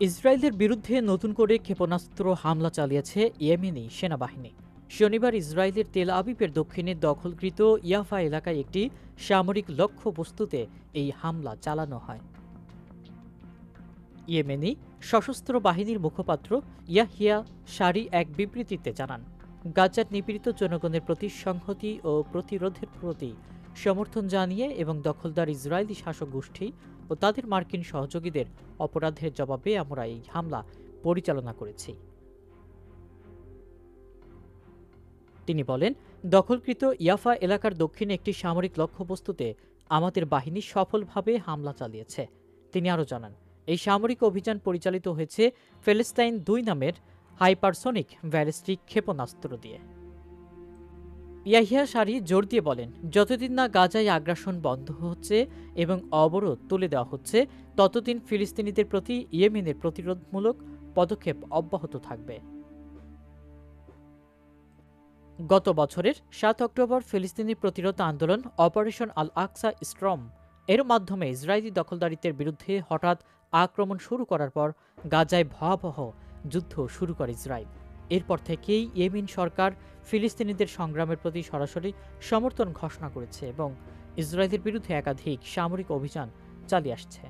ইসরায়েলের বিরুদ্ধে নতুন করে ক্ষেপণাস্ত্র হামলা চালিয়েছে ইয়েমেনি সেনাবাহিনী। শনিবার ইসরায়েলের তেল আবিবের দক্ষিণে দখলকৃত ইয়াফা এলাকায় একটি সামরিক লক্ষ্যবস্তুতে এই হামলা চালানো হয়। ইয়েমেনি সশস্ত্র বাহিনীর মুখপাত্র ইয়াহিয়া সারি এক বিবৃতিতে জানান, গাজার নিপীড়িত জনগণের প্রতি সংহতি ও প্রতিরোধের প্রতি সমর্থন জানিয়ে এবং দখলদার ইসরায়েলি শাসক গোষ্ঠী ও তাদের মার্কিন সহযোগীদের অপরাধের জবাবে আমরা এই হামলা পরিচালনা করেছি। তিনি বলেন, দখলকৃত ইয়াফা এলাকার দক্ষিণে একটি সামরিক লক্ষ্যবস্তুতে আমাদের বাহিনী সফলভাবে হামলা চালিয়েছে। তিনি আরও জানান, এই সামরিক অভিযান পরিচালিত হয়েছে ফিলিস্তাইন ২ নামের হাইপারসোনিক ব্যালিস্টিক ক্ষেপণাস্ত্র দিয়ে। ইয়াহিয়া সারি জোর দিয়ে বলেন, যতদিন না গাজায় আগ্রাসন বন্ধ হচ্ছে এবং অবরোধ তুলে দেওয়া হচ্ছে, ততদিন ফিলিস্তিনিদের প্রতি ইয়েমেনের প্রতিরোধমূলক পদক্ষেপ অব্যাহত থাকবে। গত বছরের ৭ অক্টোবর ফিলিস্তিনি প্রতিরোধ আন্দোলন অপারেশন আল আকসা স্ট্রম এর মাধ্যমে ইসরায়েলি দখলদারিত্বের বিরুদ্ধে হঠাৎ আক্রমণ শুরু করার পর গাজায় ভয়াবহ যুদ্ধ শুরু করে ইসরায়েল। এরপর থেকেই ইয়েমেন সরকার ফিলিস্তিনিদের সংগ্রামের প্রতি সরাসরি সমর্থন ঘোষণা করেছে এবং ইসরায়েলের বিরুদ্ধে একাধিক সামরিক অভিযান চালিয়ে আসছে।